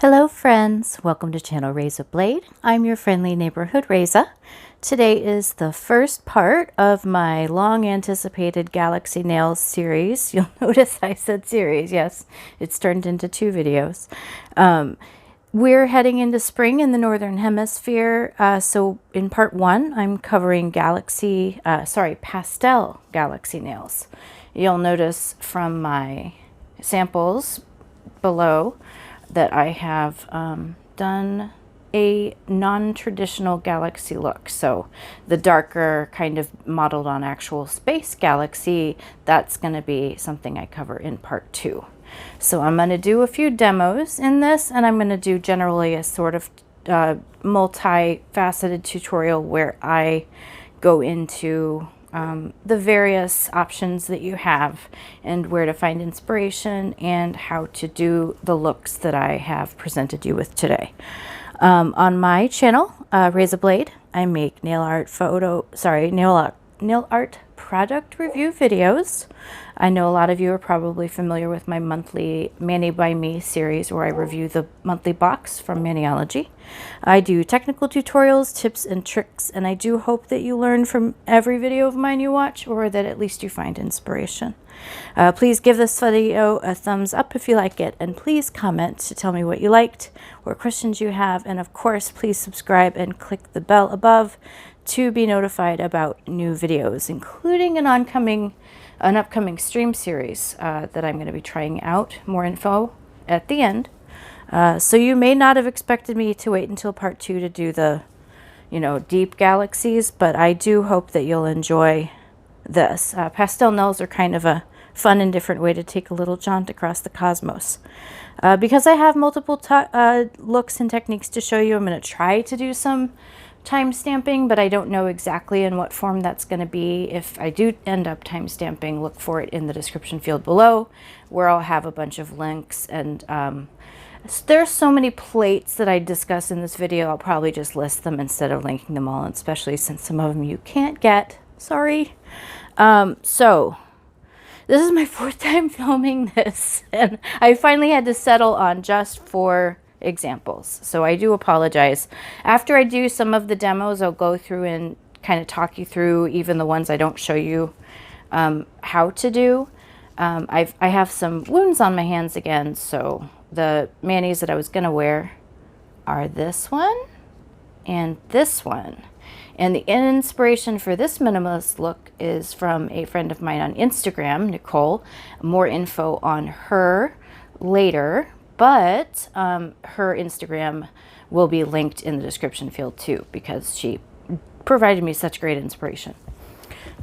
Hello friends, welcome to channel Razor Blade. I'm your friendly neighborhood Razor. Today is the first part of my long anticipated Galaxy Nails series. You'll notice I said series, yes, it's turned into 2 videos. We're heading into spring in the Northern Hemisphere, so in part 1 I'm covering Pastel Galaxy Nails. You'll notice from my samples below that I have done a non-traditional galaxy look. So the darker kind of modeled on actual space galaxy, that's going to be something I cover in part 2. So I'm going to do a few demos in this, and I'm going to do generally a sort of multi-faceted tutorial where I go into the various options that you have and where to find inspiration and how to do the looks that I have presented you with today. On my channel, Razor Blade, I make nail art product review videos. I know a lot of you are probably familiar with my monthly Mani by Me series where I review the monthly box from Maniology. I do technical tutorials, tips, and tricks, and I do hope that you learn from every video of mine you watch, or that at least you find inspiration. Please give this video a thumbs up if you like it, and please comment to tell me what you liked, what questions you have, and of course please subscribe and click the bell above to be notified about new videos, including an upcoming stream series that I'm going to be trying out. More info at the end. So you may not have expected me to wait until part 2 to do the, deep galaxies, but I do hope that you'll enjoy this. Pastel nails are kind of a fun and different way to take a little jaunt across the cosmos. Because I have multiple looks and techniques to show you, I'm going to try to do some time stamping, but I don't know exactly in what form that's going to be. If I do end up time stamping, look for it in the description field below, where I'll have a bunch of links. And there's so many plates that I discuss in this video, I'll probably just list them instead of linking them all, especially since some of them you can't get. Sorry. So this is my 4th time filming this, and I finally had to settle on just 4 examples, so I do apologize. After I do some of the demos, I'll go through and kind of talk you through even the ones I don't show you how to do. I have some wounds on my hands again, so the manis that I was gonna wear are this one and this one. And the inspiration for this minimalist look is from a friend of mine on Instagram, Nicole. More info on her later, but her Instagram will be linked in the description field too, because she provided me such great inspiration.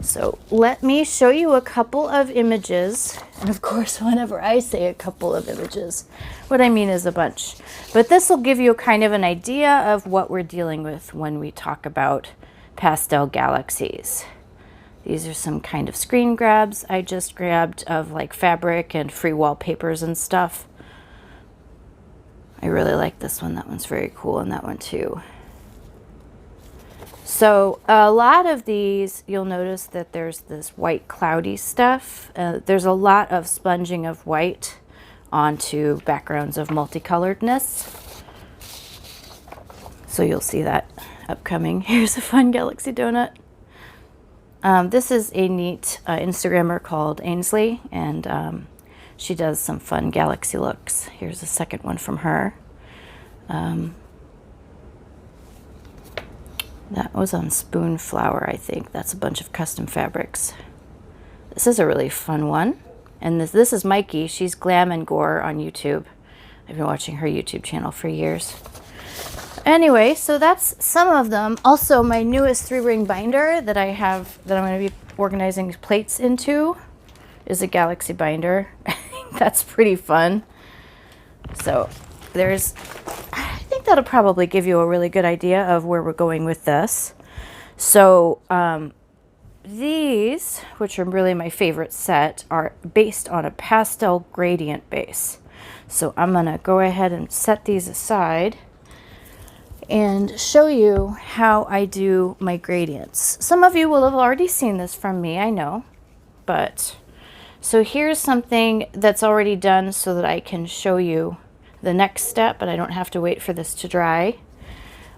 So let me show you a couple of images. And of course, whenever I say a couple of images, what I mean is a bunch. But this will give you kind of an idea of what we're dealing with when we talk about pastel galaxies. These are some kind of screen grabs I just grabbed of like fabric and free wallpapers and stuff. I really like this one. That one's very cool, and that one too. So a lot of these, you'll notice that there's this white cloudy stuff. There's a lot of sponging of white onto backgrounds of multicoloredness. So you'll see that upcoming. Here's a fun galaxy donut. This is a neat Instagrammer called Ainsley, and she does some fun galaxy looks. Here's a second one from her. That was on Spoon Flower, I think. That's a bunch of custom fabrics. This is a really fun one. And this is Mikey. She's Glam and Gore on YouTube. I've been watching her YouTube channel for years. Anyway, so that's some of them. Also, my newest 3-ring binder that I have, that I'm going to be organizing plates into, is a galaxy binder. I think that's pretty fun. So I think that'll probably give you a really good idea of where we're going with this. So these, which are really my favorite set, are based on a pastel gradient base. So I'm going to go ahead and set these aside and show you how I do my gradients. Some of you will have already seen this from me, I know, but so here's something that's already done so that I can show you the next step, but I don't have to wait for this to dry.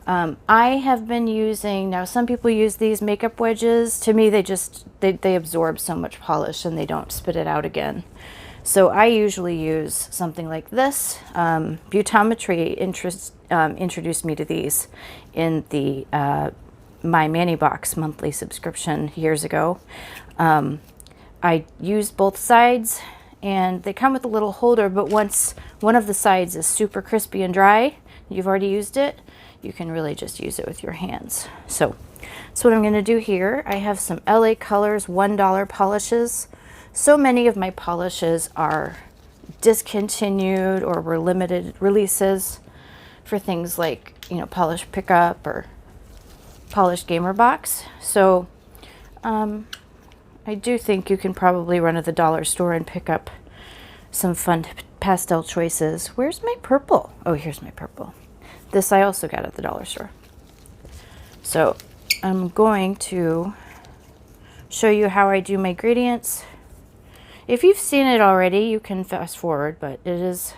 I have been using, now some people use these makeup wedges. To me, they absorb so much polish and they don't spit it out again. So I usually use something like this. Butometry introduced me to these in the My Mani Box monthly subscription years ago. I used both sides, and they come with a little holder, but once one of the sides is super crispy and dry, you've already used it, you can really just use it with your hands. So that's what I'm going to do here. I have some LA Colors $1 polishes. So many of my polishes are discontinued or were limited releases for things like, you know, Polish Pickup or Polish Gamer Box. So I do think you can probably run to the dollar store and pick up some fun pastel choices. Where's my purple? Oh, here's my purple. This I also got at the dollar store. So I'm going to show you how I do my gradients. If you've seen it already, you can fast forward, but it is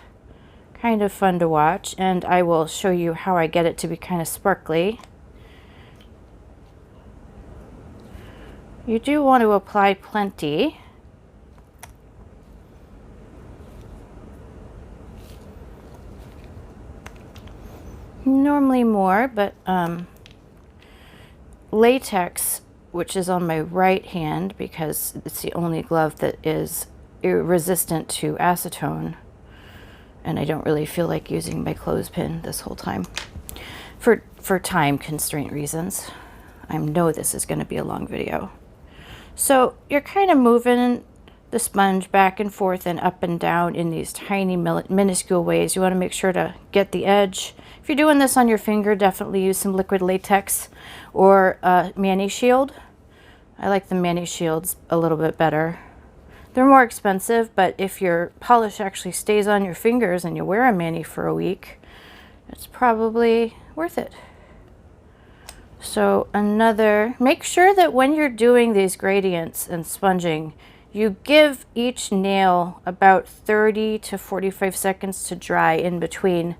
kind of fun to watch, and I will show you how I get it to be kind of sparkly. You do want to apply plenty. Normally more, but latex, which is on my right hand because it's the only glove that is resistant to acetone, and I don't really feel like using my clothespin this whole time for time constraint reasons. I know this is going to be a long video. So you're kind of moving the sponge back and forth and up and down in these tiny minuscule ways. You want to make sure to get the edge. If you're doing this on your finger, definitely use some liquid latex or Mani Shield. I like the Mani Shields a little bit better. They're more expensive, but if your polish actually stays on your fingers and you wear a Mani for a week, it's probably worth it. So make sure that when you're doing these gradients and sponging, you give each nail about 30 to 45 seconds to dry in between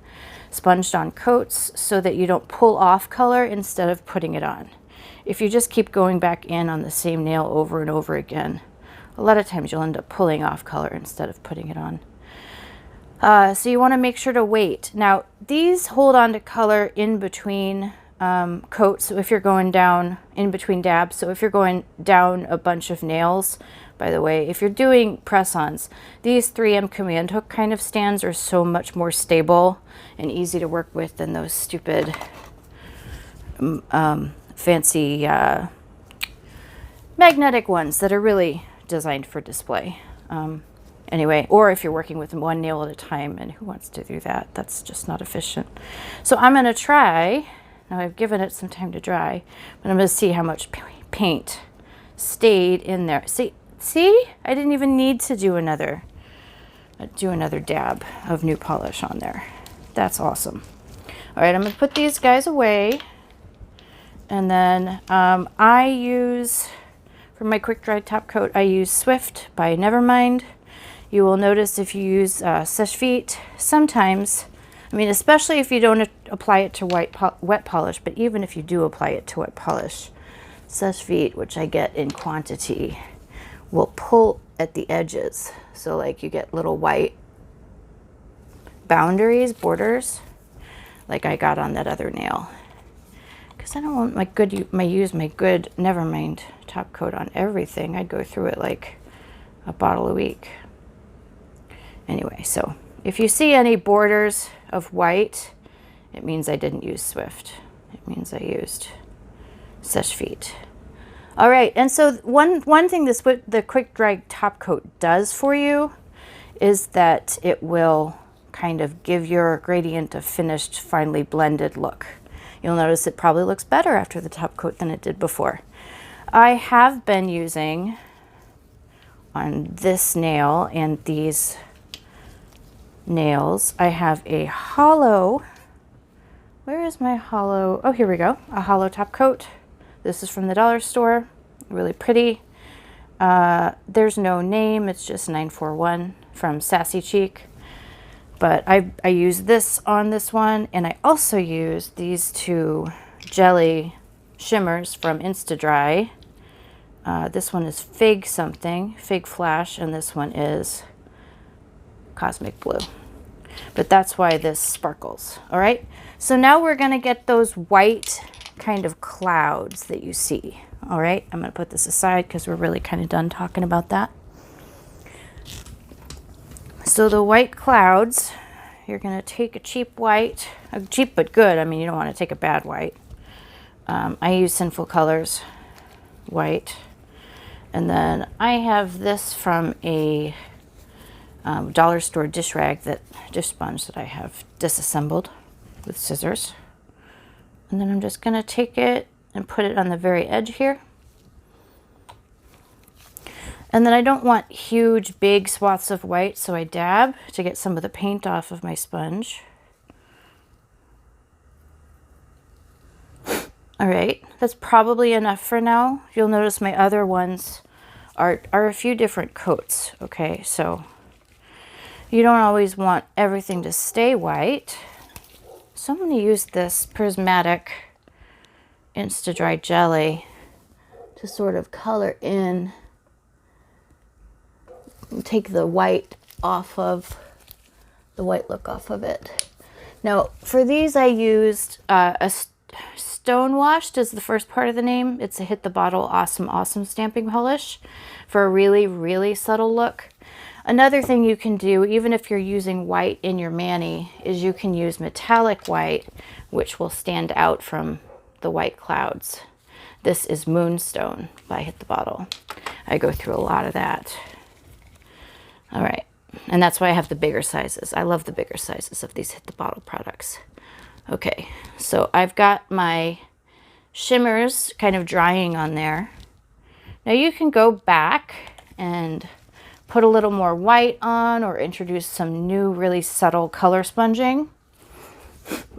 sponged on coats so that you don't pull off color instead of putting it on. If you just keep going back in on the same nail over and over again, a lot of times you'll end up pulling off color instead of putting it on. So you want to make sure to wait. Now, these hold on to color in between coats. So if you're going down in between dabs, so if you're going down a bunch of nails, by the way, if you're doing press-ons, these 3M command hook kind of stands are so much more stable and easy to work with than those stupid fancy magnetic ones that are really designed for display. Anyway, or if you're working with one nail at a time, and who wants to do that? That's just not efficient. So I'm going to try. Now I've given it some time to dry, but I'm going to see how much paint stayed in there. See, I didn't even need to do another dab of new polish on there. That's awesome. All right, I'm going to put these guys away, and then I use, for my quick dry top coat, I use Swift by NeVerMind. You will notice if you use Sèche Vite, sometimes, I mean, especially if you don't apply it to wet polish, but even if you do apply it to wet polish, Sèche Vite, which I get in quantity, will pull at the edges. So like you get little white boundaries, borders, like I got on that other nail. Because I don't want use my good NeVerMind top coat on everything. I'd go through it like a bottle a week. Anyway, so if you see any borders of white, it means I didn't use Swift. It means I used Sèche Vite. All right, and so one thing the quick dry top coat does for you is that it will kind of give your gradient a finished, finely blended look. You'll notice it probably looks better after the top coat than it did before. I have been using on this nail and these nails, I have a hollow, where is my hollow? Oh, here we go, a hollow top coat. This is from the dollar store, really pretty. There's no name, it's just 941 from Sassy Cheek. But I use this on this one, and I also use these two jelly shimmers from Insta-Dry. This one is Fig something, Fig Flash, and this one is Cosmic Blue. But that's why this sparkles. All right, so now we're gonna get those white kind of clouds that you see. All right, I'm gonna put this aside because we're really kind of done talking about that. So the white clouds, you're gonna take a cheap white, cheap but good. I mean, you don't want to take a bad white. I use Sinful Colors white, and then I have this from a dollar store dish sponge that I have disassembled with scissors. And then I'm just gonna take it and put it on the very edge here. And then I don't want huge, big swaths of white, so I dab to get some of the paint off of my sponge. All right, that's probably enough for now. You'll notice my other ones are a few different coats, okay? So you don't always want everything to stay white. So I'm gonna use this prismatic Insta-Dry jelly to sort of color in, take the white off of, the white look off of it. Now for these I used a Stone Washed is the first part of the name. It's a Hit the Bottle Awesome stamping polish for a really, really subtle look. Another thing you can do, even if you're using white in your mani, is you can use metallic white, which will stand out from the white clouds. This is Moonstone by Hit the Bottle. I go through a lot of that. All right, and that's why I have the bigger sizes. I love the bigger sizes of these Hit the Bottle products. Okay, so I've got my shimmers kind of drying on there. Now you can go back and put a little more white on or introduce some new really subtle color sponging.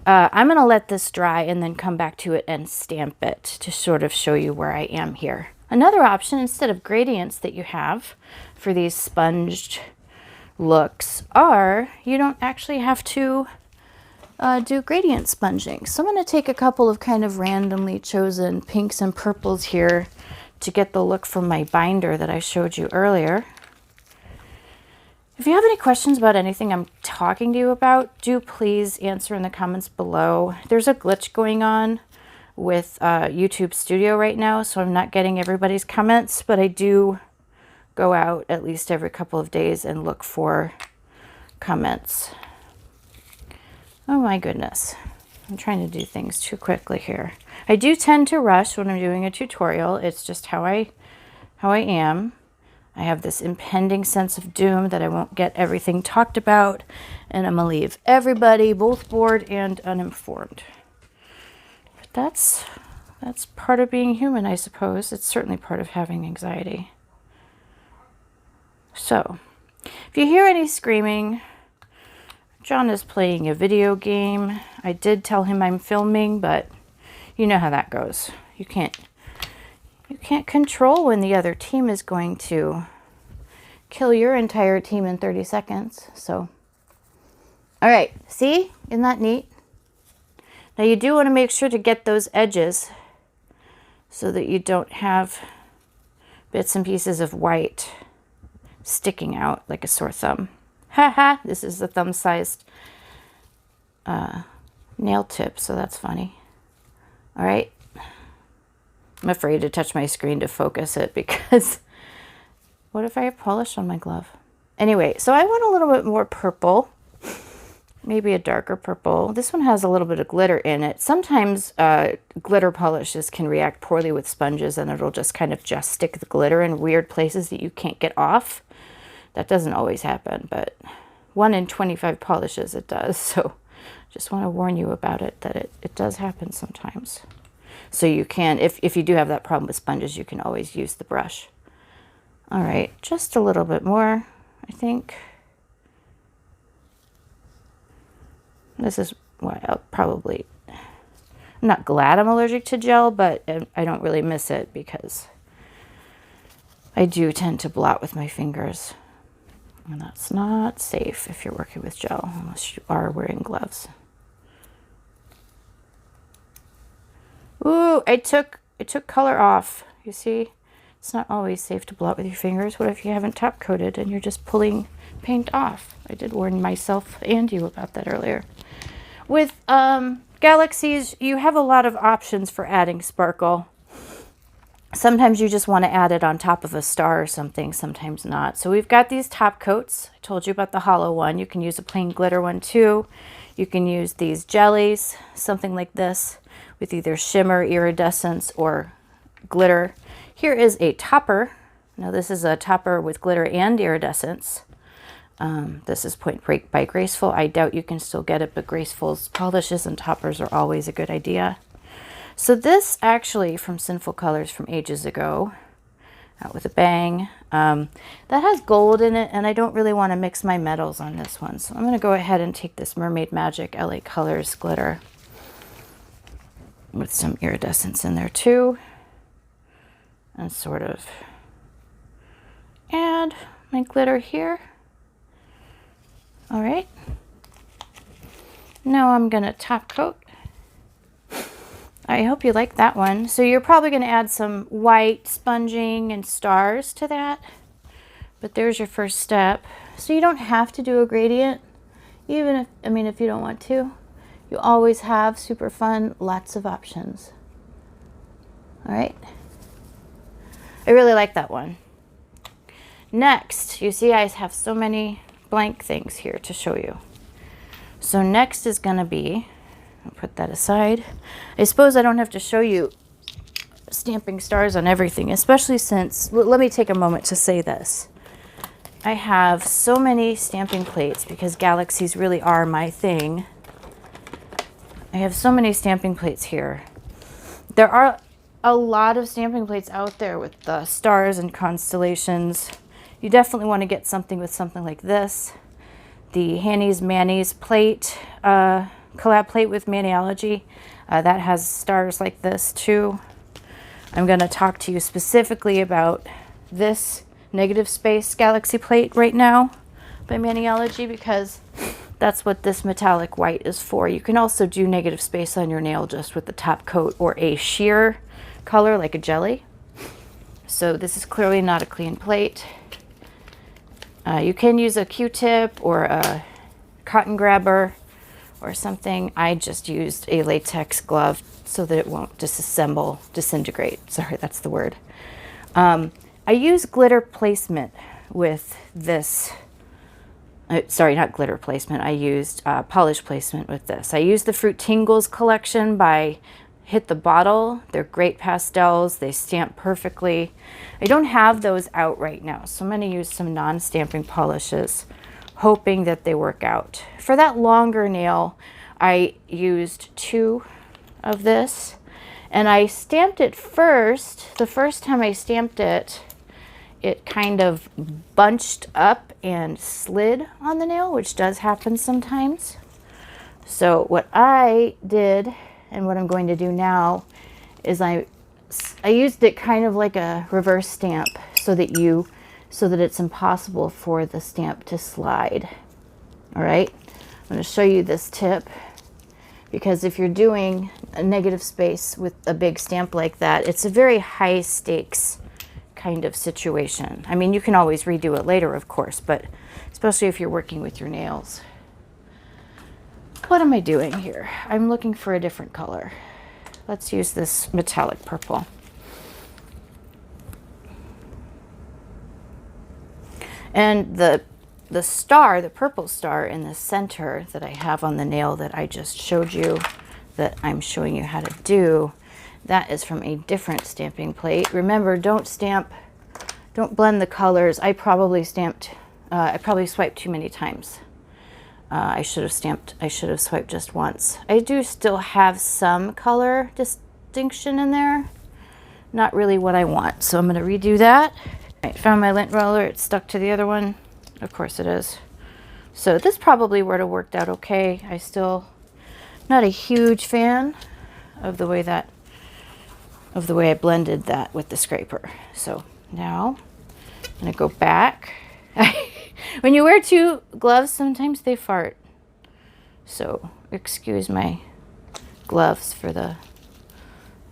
I'm gonna let this dry and then come back to it and stamp it to sort of show you where I am here. Another option, instead of gradients that you have for these sponged looks, are you don't actually have to do gradient sponging. So I'm going to take a couple of kind of randomly chosen pinks and purples here to get the look from my binder that I showed you earlier. If you have any questions about anything I'm talking to you about, do please answer in the comments below. There's a glitch going on with YouTube Studio right now, so I'm not getting everybody's comments, but I do go out at least every couple of days and look for comments. Oh my goodness, I'm trying to do things too quickly here. I do tend to rush when I'm doing a tutorial. It's just how I am. I have this impending sense of doom that I won't get everything talked about, and I'm gonna leave everybody both bored and uninformed. But that's part of being human, I suppose. It's certainly part of having anxiety. So, if you hear any screaming, John is playing a video game. I did tell him I'm filming, but you know how that goes. You can't control when the other team is going to kill your entire team in 30 seconds. So, all right, see? Isn't that neat? Now you do want to make sure to get those edges so that you don't have bits and pieces of white sticking out like a sore thumb. Haha, this is a thumb-sized nail tip, so that's funny. All right. I'm afraid to touch my screen to focus it because what if I have polish on my glove? Anyway, so I want a little bit more purple, maybe a darker purple. This one has a little bit of glitter in it. Sometimes glitter polishes can react poorly with sponges and it'll just kind of stick the glitter in weird places that you can't get off. That doesn't always happen, but 1 in 25 polishes it does. So just want to warn you about it, that it does happen sometimes. So you can, if you do have that problem with sponges, you can always use the brush. All right, just a little bit more, I think. This is why I'll probably, I'm not glad I'm allergic to gel, but I don't really miss it because I do tend to blot with my fingers. And that's not safe if you're working with gel, unless you are wearing gloves. Ooh, I took color off. You see? It's not always safe to blow out with your fingers. What if you haven't top coated and you're just pulling paint off? I did warn myself and you about that earlier. With Galaxies, you have a lot of options for adding sparkle. Sometimes you just want to add it on top of a star or something, sometimes not. So we've got these top coats. I told you about the hollow one. You can use a plain glitter one too. You can use these jellies, something like this, with either shimmer, iridescence, or glitter. Here is a topper. Now this is a topper with glitter and iridescence. This is Point Break by Graceful. I doubt you can still get it, but Graceful's polishes and toppers are always a good idea. So this actually from Sinful Colors from ages ago, Out with a Bang, that has gold in it, and I don't really want to mix my metals on this one. So I'm going to go ahead and take this Mermaid Magic LA Colors glitter with some iridescence in there too, and sort of add my glitter here. All right. Now I'm going to top coat. I hope you like that one. So you're probably going to add some white sponging and stars to that. But there's your first step. So you don't have to do a gradient, even if, I mean, if you don't want to. You always have super fun, lots of options. All right. I really like that one. Next, you see I have so many blank things here to show you. So next is going to be, I'll put that aside. I suppose I don't have to show you stamping stars on everything, especially since, let me take a moment to say this. I have so many stamping plates because Galaxies really are my thing. I have so many stamping plates here. There are a lot of stamping plates out there with the stars and constellations. You definitely want to get something with something like this. The Hanny's Manny's plate, collab plate with Maniology, that has stars like this too. I'm going to talk to you specifically about this negative space Galaxy plate right now by Maniology, because that's what this metallic white is for. You can also do negative space on your nail just with the top coat or a sheer color like a jelly. So this is clearly not a clean plate. You can use a Q-tip or a cotton grabber or something. I just used a latex glove so that it won't disintegrate. Sorry, that's the word. I use glitter placement with this. Sorry, not glitter placement. I used polish placement with this. I used the Fruit Tingles collection by Hit the Bottle. They're great pastels. They stamp perfectly. I don't have those out right now, so I'm going to use some non-stamping polishes, hoping that they work out. For that longer nail, I used 2 of this, and I stamped it first. The first time I stamped it, it kind of bunched up and slid on the nail, which does happen sometimes. So what I did, and what I'm going to do now, is I used it kind of like a reverse stamp so that it's impossible for the stamp to slide. All right, I'm going to show you this tip, because if you're doing a negative space with a big stamp like that, it's a very high stakes kind of situation. I mean, you can always redo it later, of course, but especially if you're working with your nails. What am I doing here? I'm looking for a different color. Let's use this metallic purple. And the star, the purple star in the center that I have on the nail that I just showed you, that I'm showing you how to do, that is from a different stamping plate. Remember, don't blend the colors. I probably swiped too many times. I should have swiped just once. I do still have some color distinction in there. Not really what I want, so I'm going to redo that. I found my lint roller. It's stuck to the other one. Of course it is. So this probably would have worked out okay. I still not a huge fan of the way I blended that with the scraper. So now I'm going to go back. When you wear two gloves, sometimes they fart. So excuse my gloves for the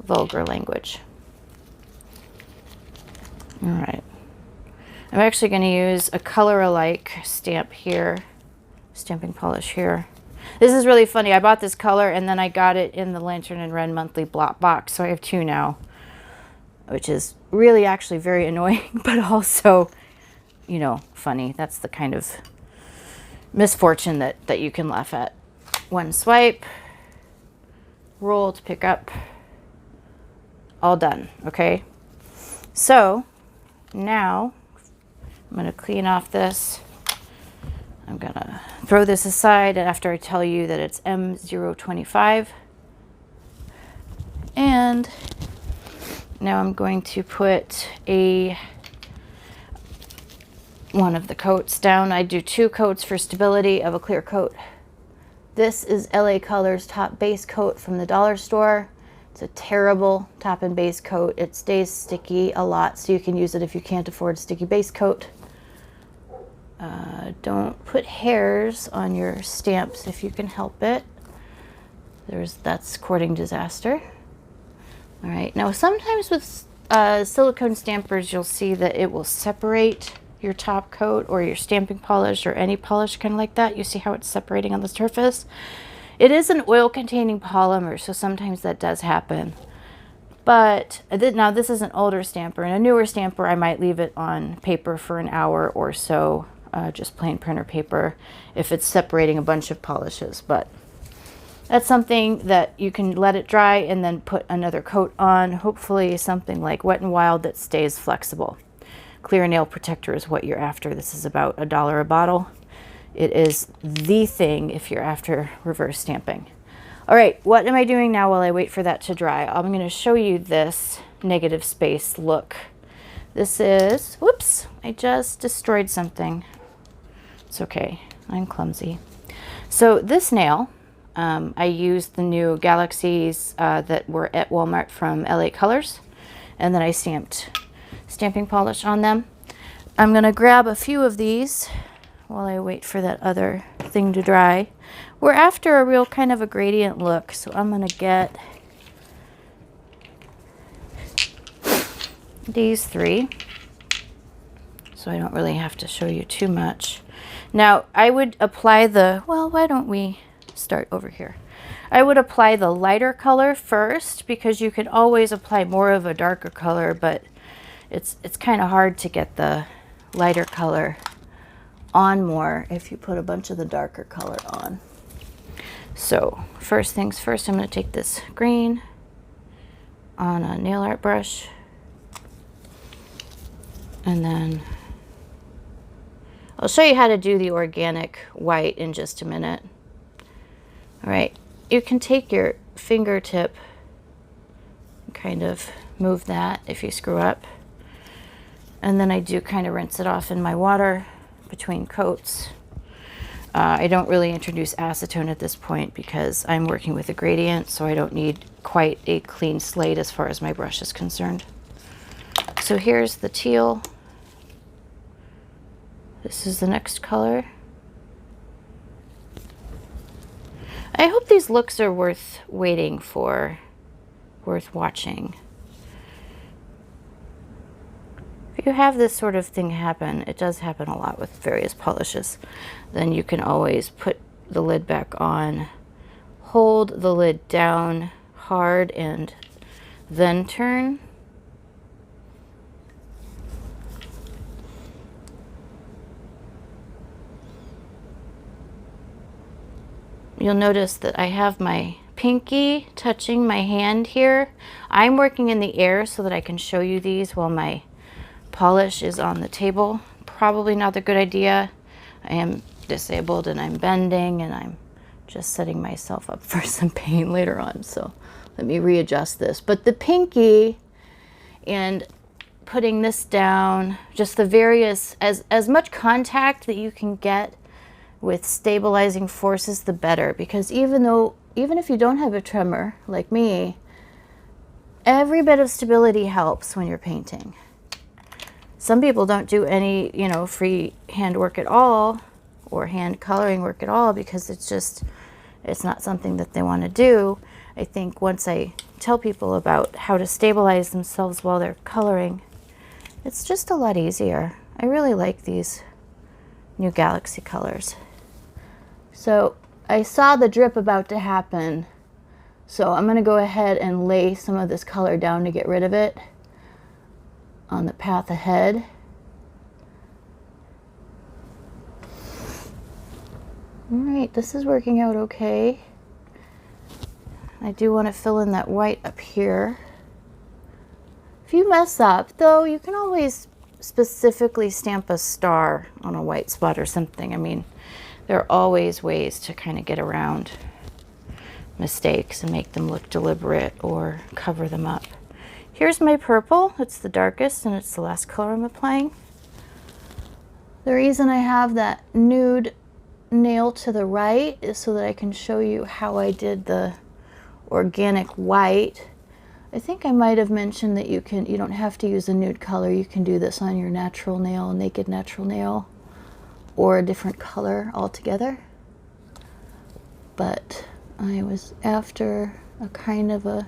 vulgar language. All right. I'm actually going to use a color alike stamp here, stamping polish here. This is really funny. I bought this color and then I got it in the Lantern and Ren monthly block box. So I have two now, which is really actually very annoying, but also, you know, funny. That's the kind of misfortune that you can laugh at. One swipe, roll to pick up, all done. Okay. So now I'm going to clean off this. I'm going to throw this aside after I tell you that it's M025. And now I'm going to put one of the coats down. I do 2 coats for stability of a clear coat. This is LA Colors top base coat from the dollar store. It's a terrible top and base coat. It stays sticky a lot, so you can use it if you can't afford sticky base coat. Don't put hairs on your stamps if you can help it. That's courting disaster. All right, now sometimes with silicone stampers, you'll see that it will separate your top coat or your stamping polish or any polish kind of like that. You see how it's separating on the surface? It is an oil-containing polymer, so sometimes that does happen. But now this is an older stamper, and a newer stamper, I might leave it on paper for an hour or so, just plain printer paper, if it's separating a bunch of polishes. But that's something that you can let it dry and then put another coat on, hopefully something like Wet n Wild that stays flexible. Clear nail protector is what you're after. This is about $1 a bottle. It is the thing if you're after reverse stamping. All right, what am I doing now while I wait for that to dry? I'm going to show you this negative space look. This is, whoops, I just destroyed something. It's okay, I'm clumsy. So this nail, I used the new Galaxies that were at Walmart from LA Colors, and then I stamped stamping polish on them. I'm going to grab a few of these while I wait for that other thing to dry. We're after a real kind of a gradient look, so I'm going to get these 3, so I don't really have to show you too much. Now I would apply well, why don't we start over here? I would apply the lighter color first, because you can always apply more of a darker color, but it's kind of hard to get the lighter color on more if you put a bunch of the darker color on. So first things first, I'm going to take this green on a nail art brush, and then I'll show you how to do the organic white in just a minute. All right, you can take your fingertip and kind of move that if you screw up, and then I do kind of rinse it off in my water between coats. I don't really introduce acetone at this point because I'm working with a gradient, so I don't need quite a clean slate as far as my brush is concerned. So here's the teal. This is the next color. I hope these looks are worth waiting for, worth watching. If you have this sort of thing happen, it does happen a lot with various polishes, then you can always put the lid back on, hold the lid down hard, and then turn. You'll notice that I have my pinky touching my hand here. I'm working in the air so that I can show you these while my polish is on the table. Probably not a good idea. I am disabled and I'm bending, and I'm just setting myself up for some pain later on. So let me readjust this. But the pinky and putting this down, just the various, as much contact that you can get with stabilizing forces, the better, because even if you don't have a tremor like me, every bit of stability helps when you're painting. Some people don't do any, you know, free hand work at all or hand coloring work at all because it's not something that they want to do. I think once I tell people about how to stabilize themselves while they're coloring, it's just a lot easier. I really like these new Galaxy colors. So I saw the drip about to happen, so I'm going to go ahead and lay some of this color down to get rid of it on the path ahead. All right, this is working out okay. I do want to fill in that white up here. If you mess up, though, you can always specifically stamp a star on a white spot or something. I mean, there are always ways to kind of get around mistakes and make them look deliberate or cover them up. Here's my purple. It's the darkest and it's the last color I'm applying. The reason I have that nude nail to the right is so that I can show you how I did the organic white. I think I might have mentioned that you don't have to use a nude color. You can do this on your natural nail, naked natural nail, or a different color altogether. But I was after a kind of a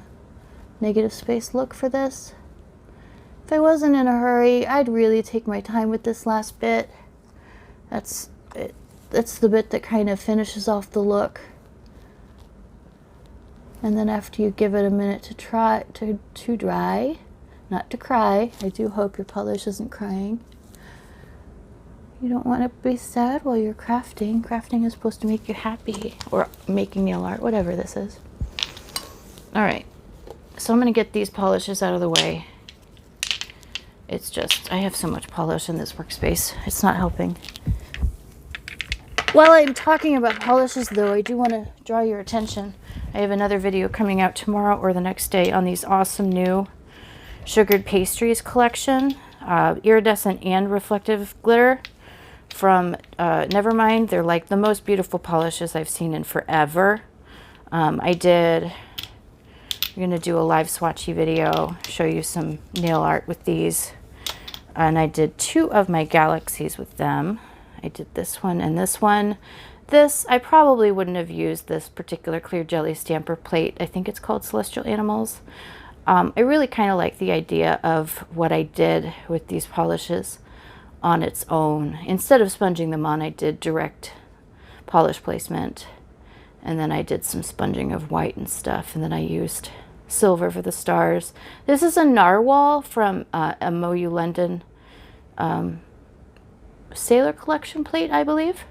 negative space look for this. If I wasn't in a hurry, I'd really take my time with this last bit. That's it. That's the bit that kind of finishes off the look. And then after you give it a minute to dry, not to cry. I do hope your polish isn't crying. You don't want to be sad while you're crafting. Crafting is supposed to make you happy, or making nail art, whatever this is. All right, so I'm going to get these polishes out of the way. It's just, I have so much polish in this workspace. It's not helping. While I'm talking about polishes, though, I do want to draw your attention. I have another video coming out tomorrow or the next day on these awesome new Sugared Pastries collection. Iridescent and reflective glitter from NeVerMind. They're like the most beautiful polishes I've seen in forever. I'm going to do a live swatchy video, show you some nail art with these. And I did 2 of my galaxies with them. I did this one and this one. This, I probably wouldn't have used this particular clear jelly stamper plate. I think it's called Celestial Animals. I really kind of like the idea of what I did with these polishes on its own. Instead of sponging them on, I did direct polish placement. And then I did some sponging of white and stuff. And then I used silver for the stars. This is a narwhal from a MOYOU London Sailor Collection plate, I believe.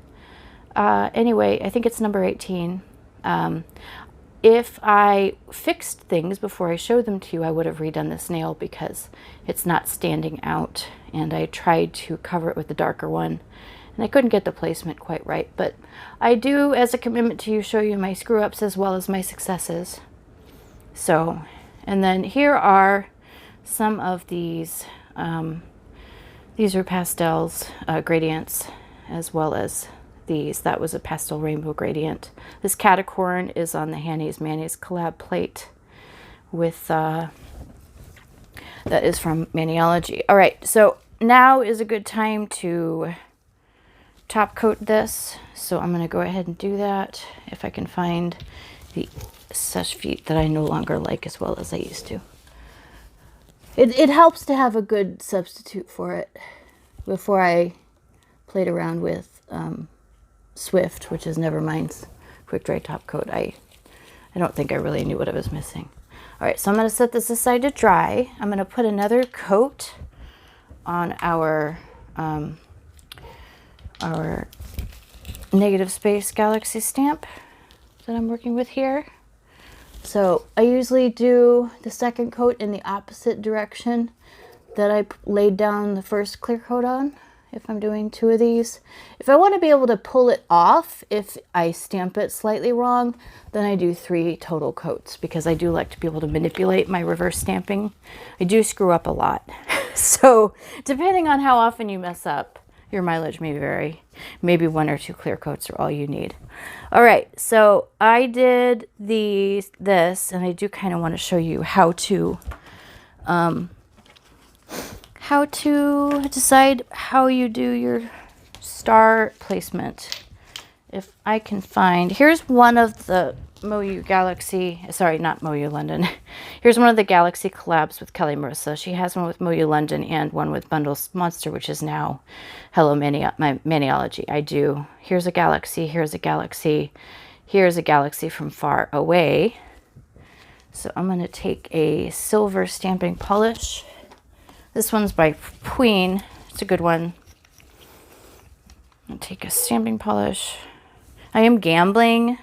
Anyway, I think it's number 18. If I fixed things before I showed them to you, I would have redone this nail because it's not standing out. And I tried to cover it with the darker one. And I couldn't get the placement quite right. But I do, as a commitment to you, show you my screw-ups as well as my successes. So, and then here are some of these. These are pastels, gradients, as well as these. That was a pastel rainbow gradient. This catacorn is on the Hanny's Mayonnaise collab plate with, that is from Maniology. All right, so now is a good time to top coat this. So I'm gonna go ahead and do that if I can find the Seche Vite that I no longer like as well as I used to. It helps to have a good substitute for it. Before I played around with Swift, which is NeVerMind's quick dry top coat, I don't think I really knew what I was missing. All right, so I'm going to set this aside to dry. I'm going to put another coat on our negative space galaxy stamp that I'm working with here. So I usually do the second coat in the opposite direction that I laid down the first clear coat on, if I'm doing 2 of these. If I want to be able to pull it off, if I stamp it slightly wrong, then I do 3 total coats, because I do like to be able to manipulate my reverse stamping. I do screw up a lot. So depending on how often you mess up, your mileage may vary. Maybe 1 or 2 clear coats are all you need. All right, so I did this, and I do kind of want to show you how how to decide how you do your star placement. If I can find, here's one of the MOYOU Galaxy, sorry, not MOYOU London. Here's one of the Galaxy collabs with Kelli Marissa. She has one with MOYOU London and one with Bundles Monster, which is now Hello my Maniology. I do, here's a Galaxy, here's a Galaxy, here's a Galaxy from far away. So I'm going to take a silver stamping polish. This one's by Queen. It's a good one. I'll take a stamping polish. I am gambling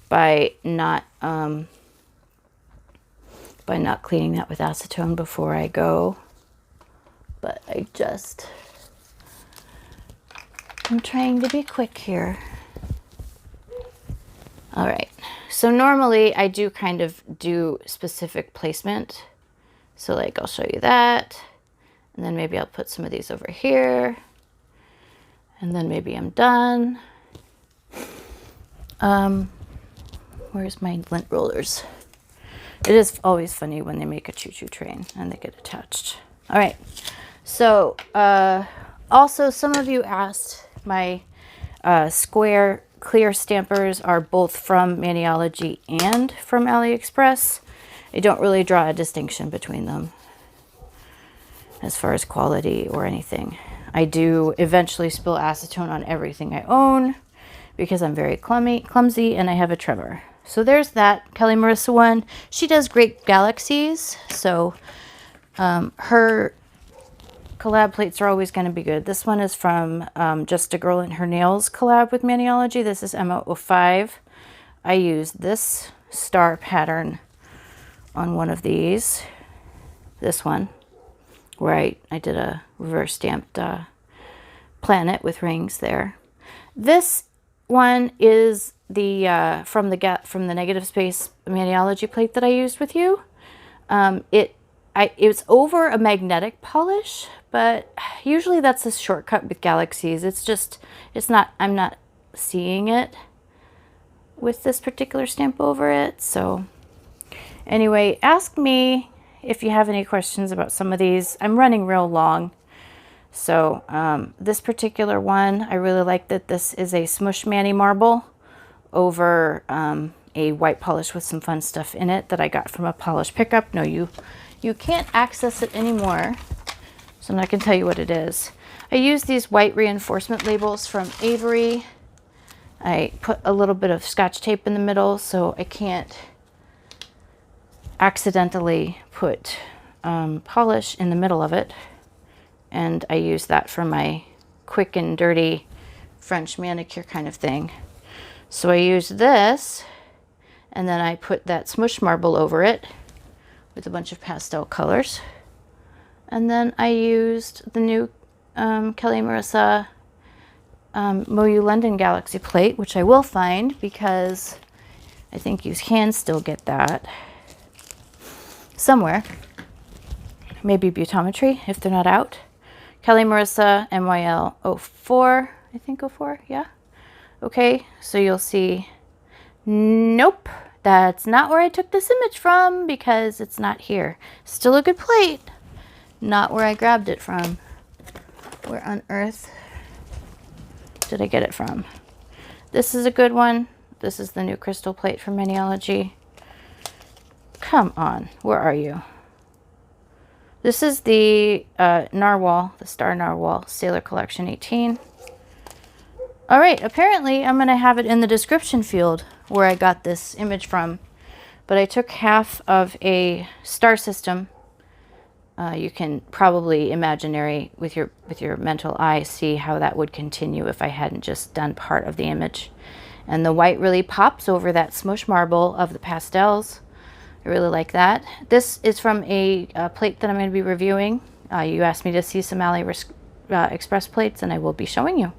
by not cleaning that with acetone before I go, but I'm trying to be quick here. All right, so normally I do kind of do specific placement. So like I'll show you that, and then maybe I'll put some of these over here, and then maybe I'm done. Where's my lint rollers? It is always funny when they make a choo-choo train and they get attached. All right, so also some of you asked, my square clear stampers are both from Maniology and from AliExpress. I don't really draw a distinction between them as far as quality or anything. I do eventually spill acetone on everything I own because I'm very clumsy and I have a tremor. So there's that Kelli Marissa one. She does great galaxies, so her collab plates are always going to be good. This one is from JustAGirlAndHerNails collab with Maniology. This is M005. I used this star pattern on one of these. This one, where I did a reverse stamped planet with rings there. This one is the from the negative space Maniology plate that I used with you. It's over a magnetic polish, but usually that's a shortcut with galaxies. I'm not seeing it with this particular stamp over it. So anyway, ask me if you have any questions about some of these. I'm running real long. So this particular one, I really like that this is a Smush Mani marble over a white polish with some fun stuff in it that I got from a polish pickup. No, you can't access it anymore, so I'm not going to tell you what it is. I use these white reinforcement labels from Avery. I put a little bit of Scotch tape in the middle so I can't accidentally put polish in the middle of it. And I use that for my quick and dirty French manicure kind of thing. So I use this, and then I put that Smush marble over it with a bunch of pastel colors. And then I used the new Kelli Marissa MOYOU London Galaxy plate, which I will find because I think you can still get that somewhere. Maybe Butometry if they're not out. Kelli Marissa MYL 04, I think 04, yeah. Okay, so you'll see, nope, that's not where I took this image from because it's not here. Still a good plate, not where I grabbed it from. Where on earth did I get it from? This is a good one. This is the new crystal plate from Maniology. Come on, where are you? This is the Narwhal, the Star Narwhal Sailor Collection 18. All right, apparently I'm going to have it in the description field where I got this image from. But I took half of a star system. You can probably imaginary with your mental eye see how that would continue if I hadn't just done part of the image. And the white really pops over that Smush marble of the pastels. I really like that. This is from a plate that I'm going to be reviewing. You asked me to see some AliExpress plates, and I will be showing you.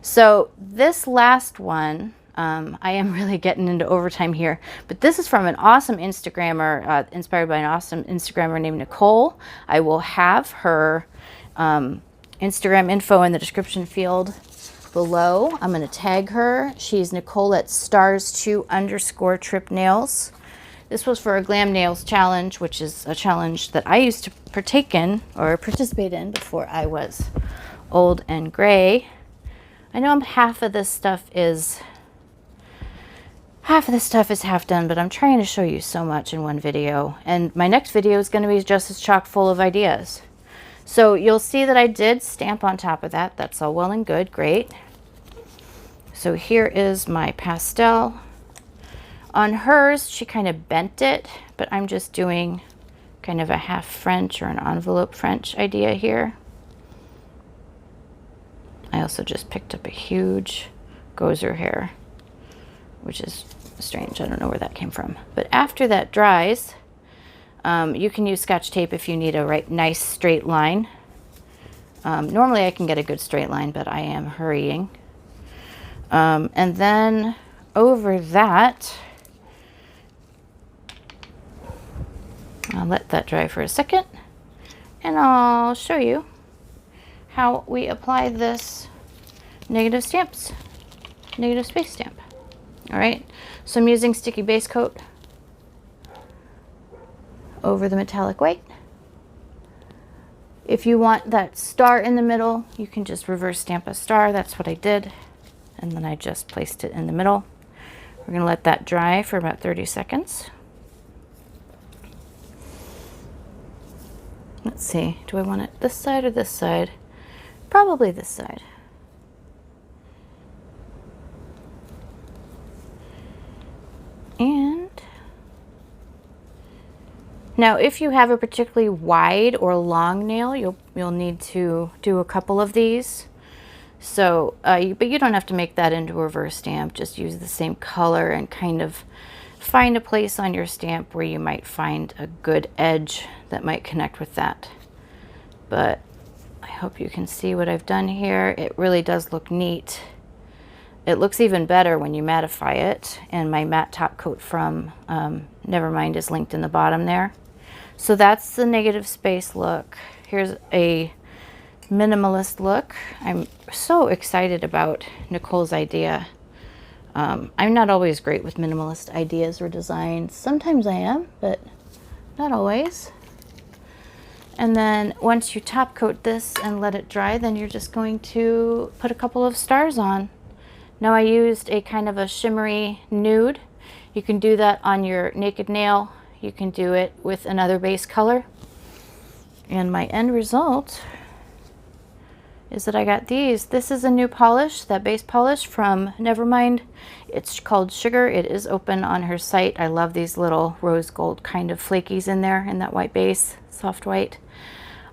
So this last one, I am really getting into overtime here, but this is from an awesome Instagrammer, inspired by an awesome Instagrammer named Nicole. I will have her Instagram info in the description field below. I'm going to tag her. She's Nicole at stars2_trip nails. This was for a Glam Nails challenge, which is a challenge that I used to partake in or participate in before I was old and gray. I know half of this stuff is half done, but I'm trying to show you so much in one video. And my next video is going to be just as chock full of ideas. So you'll see that I did stamp on top of that. That's all well and good. Great. So here is my pastel. On hers, she kind of bent it, but I'm just doing kind of a half French or an envelope French idea here. I also just picked up a huge gozer hair, which is strange. I don't know where that came from. But after that dries, you can use Scotch tape if you need a nice straight line. Normally I can get a good straight line, but I am hurrying. And then over that, I'll let that dry for a second, and I'll show you how we apply this negative space stamp. All right, so I'm using sticky base coat over the metallic white. If you want that star in the middle, you can just reverse stamp a star. That's what I did, and then I just placed it in the middle. We're gonna let that dry for about 30 seconds. Let's see, do I want it this side or this side? Probably this side. And now if you have a particularly wide or long nail, you'll need to do a couple of these. So, but you don't have to make that into a reverse stamp. Just use the same color and kind of find a place on your stamp where you might find a good edge that might connect with that. But I hope you can see what I've done here. It really does look neat. It looks even better when you mattify it, and my matte top coat from NeVerMind is linked in the bottom there. So that's the negative space look. Here's a minimalist look. I'm so excited about Nicole's idea. I'm not always great with minimalist ideas or designs. Sometimes I am, but not always. And then once you top coat this and let it dry, then you're just going to put a couple of stars on. Now I used a kind of a shimmery nude. You can do that on your naked nail. You can do it with another base color. And my end result is that I got these. This is a new polish, that base polish from NeVerMind. It's called Sugar. It is open on her site. I love these little rose gold kind of flakies in there in that white base, soft white.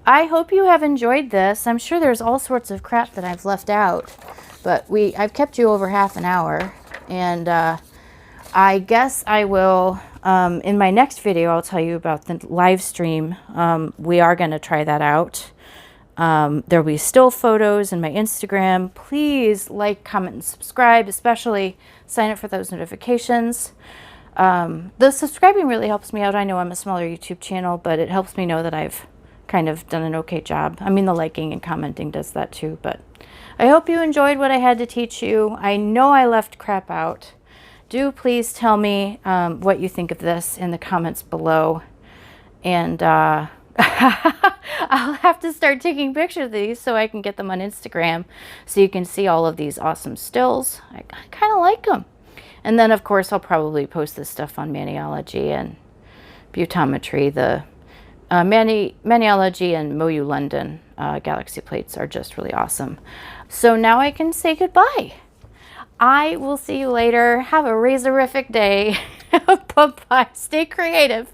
I hope you have enjoyed this. I'm sure there's all sorts of crap that I've left out, but I've kept you over half an hour, and I guess I will, in my next video, I'll tell you about the live stream. We are going to try that out. There'll be still photos in my Instagram. Please like, comment, and subscribe, especially sign up for those notifications. The subscribing really helps me out. I know I'm a smaller YouTube channel, but it helps me know that I've kind of done an okay job. I mean, the liking and commenting does that too, but I hope you enjoyed what I had to teach you. I know I left crap out. Do please tell me what you think of this in the comments below. And I'll have to start taking pictures of these so I can get them on Instagram so you can see all of these awesome stills. I kind of like them. And then, of course, I'll probably post this stuff on Maniology and Butometry. The Maniology and MOYOU London Galaxy plates are just really awesome. So now I can say goodbye. I will see you later. Have a razorific day. Bye-bye. Stay creative.